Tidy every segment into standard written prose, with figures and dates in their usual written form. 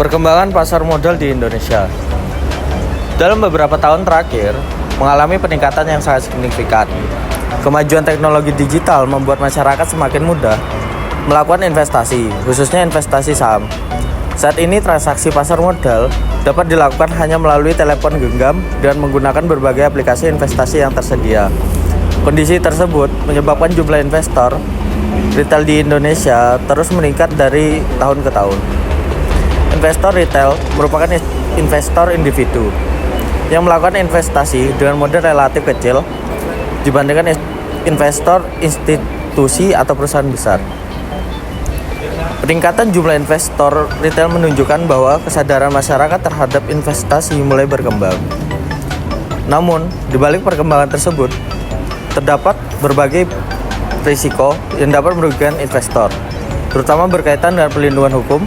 Perkembangan pasar modal di Indonesia dalam beberapa tahun terakhir mengalami peningkatan yang sangat signifikan. Kemajuan teknologi digital membuat masyarakat semakin mudah melakukan investasi, khususnya investasi saham. Saat ini transaksi pasar modal dapat dilakukan hanya melalui telepon genggam dan menggunakan berbagai aplikasi investasi yang tersedia. Kondisi tersebut menyebabkan jumlah investor retail di Indonesia terus meningkat dari tahun ke tahun. Investor retail merupakan investor individu yang melakukan investasi dengan modal relatif kecil dibandingkan investor institusi atau perusahaan besar. Peningkatan jumlah investor retail menunjukkan bahwa kesadaran masyarakat terhadap investasi mulai berkembang. Namun, di balik perkembangan tersebut, terdapat berbagai risiko yang dapat merugikan investor, terutama berkaitan dengan perlindungan hukum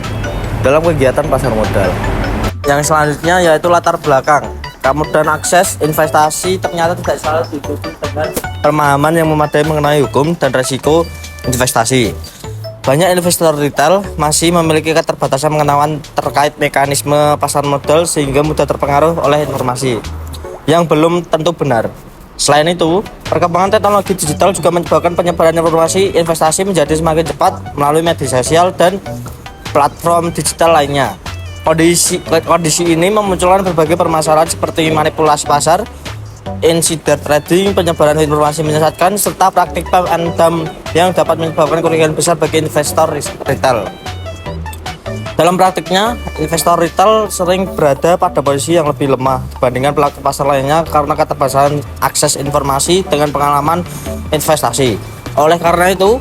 dalam kegiatan pasar modal. Yang selanjutnya yaitu latar belakang. Kemudahan akses investasi ternyata tidak selalu diikuti dengan pemahaman yang memadai mengenai hukum dan risiko investasi. Banyak investor retail masih memiliki keterbatasan pengetahuan terkait mekanisme pasar modal sehingga mudah terpengaruh oleh informasi yang belum tentu benar. Selain itu, perkembangan teknologi digital juga menyebabkan penyebaran informasi investasi menjadi semakin cepat melalui media sosial dan platform digital lainnya. Kondisi ini memunculkan berbagai permasalahan seperti manipulasi pasar, insider trading, penyebaran informasi menyesatkan, serta praktik pump and dump yang dapat menyebabkan kerugian besar bagi investor retail. Dalam praktiknya, investor retail sering berada pada posisi yang lebih lemah dibandingkan pelaku pasar lainnya karena keterbatasan akses informasi dengan pengalaman investasi. Oleh karena itu,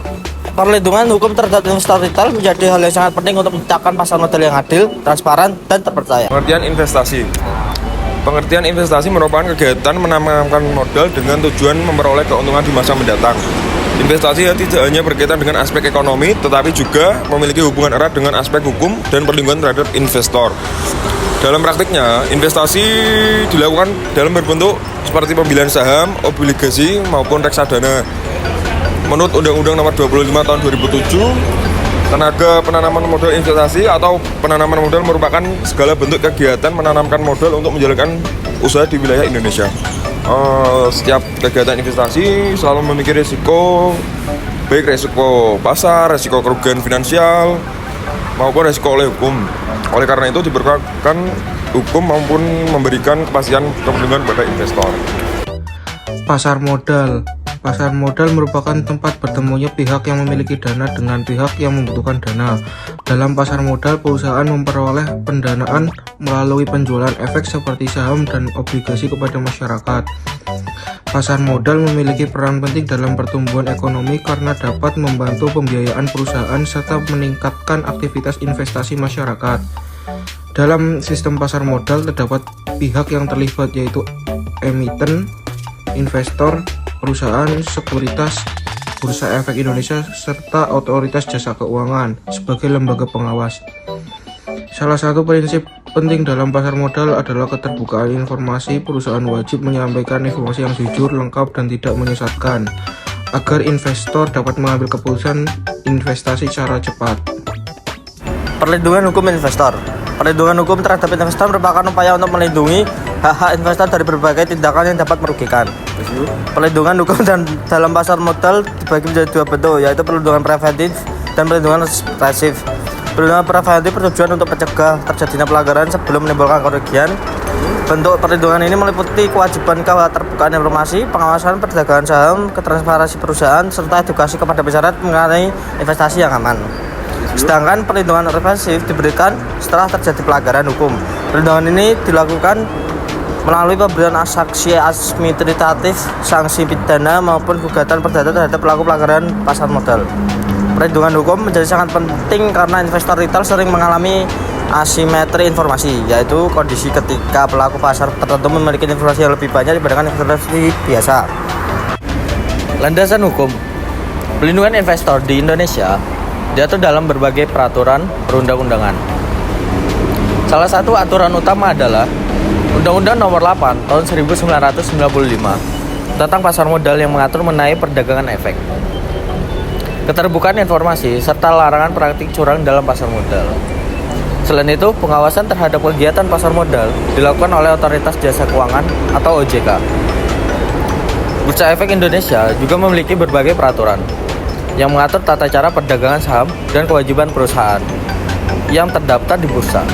perlindungan hukum terhadap investor retail menjadi hal yang sangat penting untuk menciptakan pasar modal yang adil, transparan, dan terpercaya. Pengertian investasi merupakan kegiatan menanamkan modal dengan tujuan memperoleh keuntungan di masa mendatang. Investasi tidak hanya berkaitan dengan aspek ekonomi, tetapi juga memiliki hubungan erat dengan aspek hukum dan perlindungan terhadap investor. Dalam praktiknya, investasi dilakukan dalam berbentuk seperti pembelian saham, obligasi, maupun reksadana. Menurut Undang-Undang Nomor 25 Tahun 2007, tenaga penanaman modal investasi atau penanaman modal merupakan segala bentuk kegiatan menanamkan modal untuk menjalankan usaha di wilayah Indonesia. Setiap kegiatan investasi selalu memiliki risiko, baik risiko pasar, risiko kerugian finansial, maupun risiko oleh hukum. Oleh karena itu diperlukan hukum maupun memberikan kepastian perlindungan pada investor. Pasar modal merupakan tempat bertemunya pihak yang memiliki dana dengan pihak yang membutuhkan dana. Dalam pasar modal, perusahaan memperoleh pendanaan melalui penjualan efek seperti saham dan obligasi kepada masyarakat. Pasar modal memiliki peran penting dalam pertumbuhan ekonomi karena dapat membantu pembiayaan perusahaan serta meningkatkan aktivitas investasi masyarakat. Dalam sistem pasar modal terdapat pihak yang terlibat yaitu emiten, investor, perusahaan sekuritas, Bursa Efek Indonesia, serta otoritas jasa keuangan sebagai lembaga pengawas. Salah satu prinsip penting dalam pasar modal adalah keterbukaan informasi. Perusahaan wajib menyampaikan informasi yang jujur, lengkap, dan tidak menyesatkan agar investor dapat mengambil keputusan investasi secara cepat. Perlindungan hukum investor. Perlindungan hukum terhadap investor merupakan upaya untuk melindungi hak-hak investor dari berbagai tindakan yang dapat merugikan. Perlindungan hukum dalam pasar modal dibagi menjadi dua bentuk, yaitu perlindungan preventif dan perlindungan represif. Perlindungan preventif bertujuan untuk mencegah terjadinya pelanggaran sebelum menimbulkan kerugian. Bentuk perlindungan ini meliputi kewajiban keterbukaan informasi, pengawasan perdagangan saham, ketransparansi perusahaan, serta edukasi kepada masyarakat mengenai investasi yang aman. Sedangkan perlindungan represif diberikan setelah terjadi pelanggaran hukum. Perlindungan ini dilakukan melalui pemberian sanksi administratif, sanksi pidana maupun gugatan perdata terhadap pelaku pelanggaran pasar modal. Perlindungan hukum menjadi sangat penting karena investor retail sering mengalami asimetri informasi, yaitu kondisi ketika pelaku pasar tertentu memiliki informasi yang lebih banyak dibandingkan investasi biasa. Landasan hukum. Perlindungan investor di Indonesia diatur dalam berbagai peraturan perundang-undangan. Salah satu aturan utama adalah Undang-Undang Nomor 8 Tahun 1995 tentang pasar modal yang mengatur mengenai perdagangan efek, keterbukaan informasi, serta larangan praktik curang dalam pasar modal. Selain itu, pengawasan terhadap kegiatan pasar modal dilakukan oleh Otoritas Jasa Keuangan atau OJK. Bursa Efek Indonesia juga memiliki berbagai peraturan yang mengatur tata cara perdagangan saham dan kewajiban perusahaan yang terdaftar di bursa.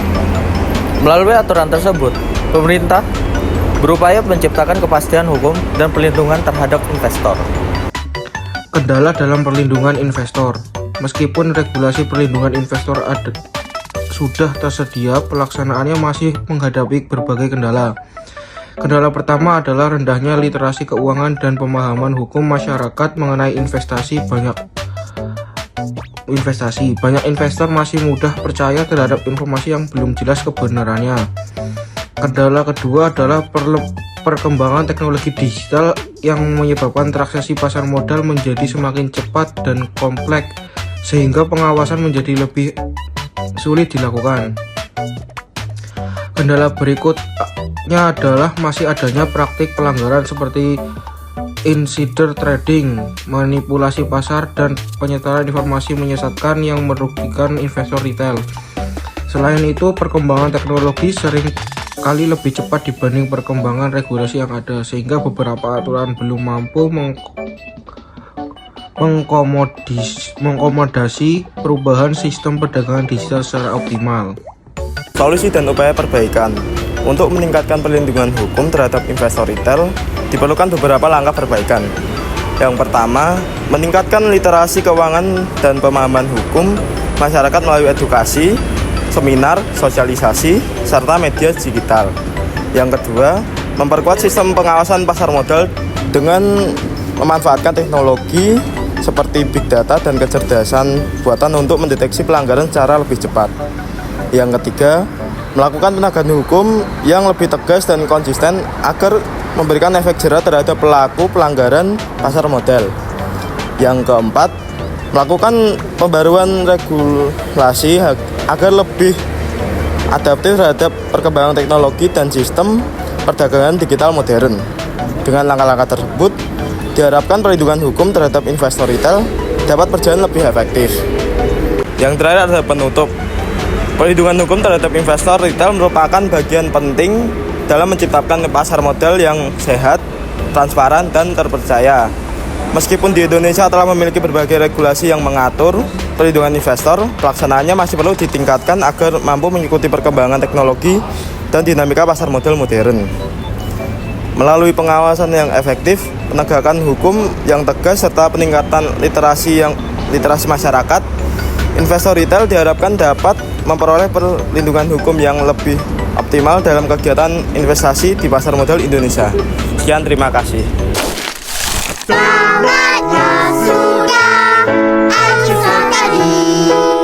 Melalui aturan tersebut, pemerintah berupaya menciptakan kepastian hukum dan perlindungan terhadap investor. Kendala dalam perlindungan investor. Meskipun regulasi perlindungan investor sudah tersedia, pelaksanaannya masih menghadapi berbagai kendala. Kendala pertama adalah rendahnya literasi keuangan dan pemahaman hukum masyarakat mengenai investasi. Banyak investor masih mudah percaya terhadap informasi yang belum jelas kebenarannya. Kendala kedua adalah perkembangan teknologi digital yang menyebabkan transaksi pasar modal menjadi semakin cepat dan kompleks, sehingga pengawasan menjadi lebih sulit dilakukan. Kendala berikutnya adalah masih adanya praktik pelanggaran seperti insider trading, manipulasi pasar, dan penyebaran informasi menyesatkan yang merugikan investor retail. Selain itu, perkembangan teknologi sering kali lebih cepat dibanding perkembangan regulasi yang ada, sehingga beberapa aturan belum mampu mengakomodasi perubahan sistem perdagangan digital secara optimal. Solusi dan upaya perbaikan. Untuk meningkatkan perlindungan hukum terhadap investor retail, diperlukan beberapa langkah perbaikan. Yang pertama, meningkatkan literasi keuangan dan pemahaman hukum masyarakat melalui edukasi, seminar, sosialisasi, serta media digital. Yang kedua, memperkuat sistem pengawasan pasar modal dengan memanfaatkan teknologi seperti big data dan kecerdasan buatan untuk mendeteksi pelanggaran secara lebih cepat. Yang ketiga, melakukan penegakan hukum yang lebih tegas dan konsisten agar memberikan efek jera terhadap pelaku pelanggaran pasar modal. Yang keempat, melakukan pembaruan regulasi agar lebih adaptif terhadap perkembangan teknologi dan sistem perdagangan digital modern. Dengan langkah-langkah tersebut, diharapkan perlindungan hukum terhadap investor retail dapat berjalan lebih efektif. Yang terakhir adalah penutup. Perlindungan hukum terhadap investor retail merupakan bagian penting dalam menciptakan pasar modal yang sehat, transparan, dan terpercaya. Meskipun di Indonesia telah memiliki berbagai regulasi yang mengatur perlindungan investor, pelaksanaannya masih perlu ditingkatkan agar mampu mengikuti perkembangan teknologi dan dinamika pasar modal modern. Melalui pengawasan yang efektif, penegakan hukum yang tegas, serta peningkatan literasi masyarakat, investor retail diharapkan dapat memperoleh perlindungan hukum yang lebih optimal dalam kegiatan investasi di pasar modal Indonesia. Sekian, terima kasih. Saatnya sudah, ayo tadi.